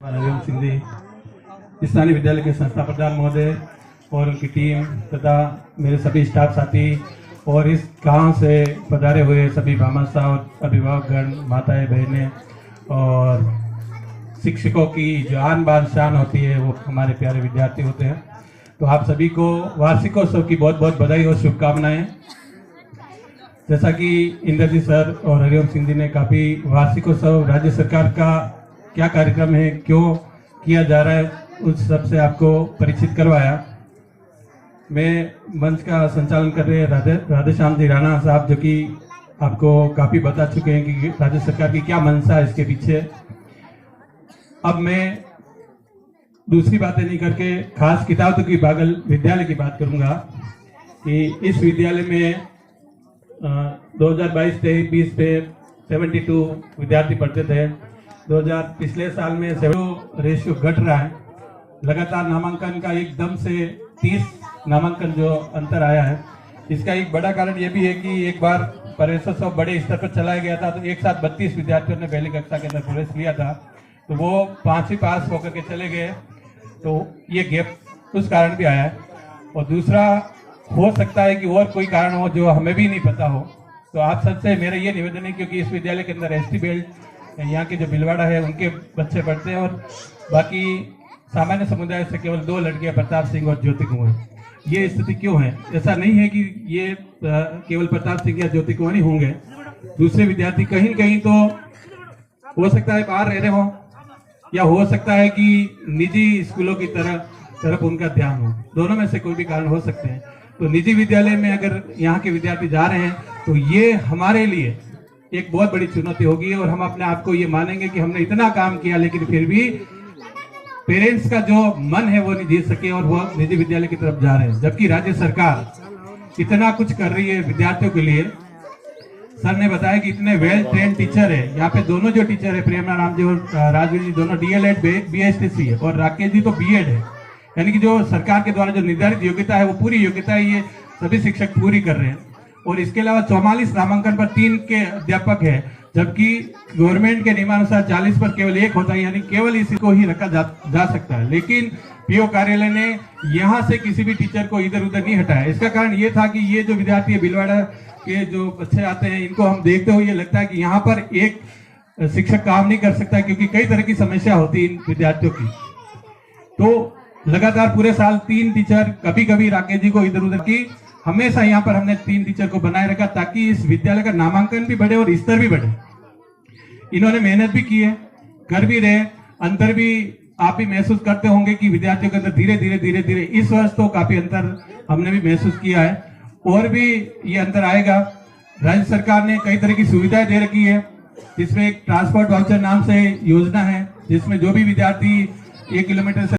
हरिओम सिंधी स्थानीय विद्यालय के संस्था प्रधान महोदय और उनकी टीम तथा मेरे सभी स्टाफ साथी और इस गांव से पधारे हुए सभी भामाशाह और अभिभावकगण, माताएं, बहनें और शिक्षकों की जो आन बान शान होती है वो हमारे प्यारे विद्यार्थी होते हैं। तो आप सभी को वार्षिकोत्सव की बहुत बहुत बधाई और शुभकामनाएं। जैसा कि इंद्रजीत सर और हरिओम सिंह जी ने काफ़ी वार्षिकोत्सव राज्य सरकार का क्या कार्यक्रम है, क्यों किया जा रहा है, उस सब से आपको परिचित करवाया। मैं मंच का संचालन कर रहे राधेश्याम जी राणा साहब, जो कि आपको काफ़ी बता चुके हैं कि राज्य सरकार की क्या मंशा है इसके पीछे। अब मैं दूसरी बातें नहीं करके खास किताब की बागल विद्यालय की बात करूंगा कि इस विद्यालय में 2022-23 पे 72 विद्यार्थी पढ़ते थे। 2000 पिछले साल में रेशियो घट रहा है। लगातार नामांकन का एकदम से 30 नामांकन जो अंतर आया है, इसका एक बड़ा कारण ये भी है कि एक बार प्रवेशोत्सव बड़े स्तर पर चलाया गया था, तो एक साथ 32 विद्यार्थियों ने पहली कक्षा के अंदर प्रवेश लिया था, तो वो 5वीं पास होकर के चले गए, तो ये गैप उस कारण भी आया है। और दूसरा हो सकता है कि और कोई कारण हो जो हमें भी नहीं पता हो। तो आप सबसे मेरा ये निवेदन है, क्योंकि इस विद्यालय के अंदर ST बेल्ट यहाँ के जो भिलवाड़ा है उनके बच्चे पढ़ते हैं और बाकी सामान्य समुदाय से केवल 2 लड़कियां प्रताप सिंह और ज्योति कुंवर। ये स्थिति क्यों है? ऐसा नहीं है कि ये केवल प्रताप सिंह या ज्योति कुंवर ही होंगे, दूसरे विद्यार्थी कहीं न कहीं तो हो सकता है बाहर रह रहे हो, या हो सकता है कि निजी स्कूलों की तरफ उनका ध्यान हो। दोनों में से कोई भी कारण हो सकते हैं। तो निजी विद्यालय में अगर यहाँ के विद्यार्थी जा रहे हैं तो ये हमारे लिए एक बहुत बड़ी चुनौती होगी, और हम अपने आप को ये मानेंगे कि हमने इतना काम किया लेकिन फिर भी पेरेंट्स का जो मन है वो नहीं जीत सके और वो निजी विद्यालय की तरफ जा रहे हैं। जबकि राज्य सरकार इतना कुछ कर रही है विद्यार्थियों के लिए। सर ने बताया कि इतने वेल ट्रेन टीचर है यहाँ पे। दोनों जो टीचर है, प्रेमना राम जी और राजवीर जी, दोनों DLED BSTC है, और राकेश जी तो B.Ed है। यानी कि जो सरकार के द्वारा जो निर्धारित योग्यता है वो पूरी योग्यता ये सभी शिक्षक पूरी कर रहे हैं। और इसके अलावा 44 नामांकन पर 3 के अध्यापक है, जबकि गवर्नमेंट के नियमानुसार 40 पर केवल 1 होता है, यानी केवल इसी को ही रखा जा सकता है। लेकिन PO कार्यालय ने यहाँ से किसी भी टीचर को इधर उधर नहीं हटाया। इसका कारण ये था कि ये जो विद्यार्थी है, भिलवाड़ा के जो बच्चे आते हैं, इनको हम देखते हुए ये लगता है कि यहाँ पर एक शिक्षक काम नहीं कर सकता, क्योंकि कई तरह की समस्या होती है इन विद्यार्थियों की। तो लगातार पूरे साल 3 टीचर, कभी कभी राकेश जी को इधर उधर की, हमेशा यहाँ पर हमने 3 टीचर को बनाए रखा, ताकि इस विद्यालय का नामांकन भी बढ़े और स्तर भी बढ़े। इन्होंने मेहनत भी की है, कर भी रहे। अंतर भी आप भी महसूस करते होंगे कि विद्यार्थियों के अंदर धीरे धीरे इस वर्ष तो काफी अंतर हमने भी महसूस किया है, और भी ये अंतर आएगा। राज्य सरकार ने कई तरह की सुविधाएं दे रखी है, जिसमें एक ट्रांसपोर्ट वाउचर नाम से योजना है, जिसमें जो भी विद्यार्थी 1 किलोमीटर से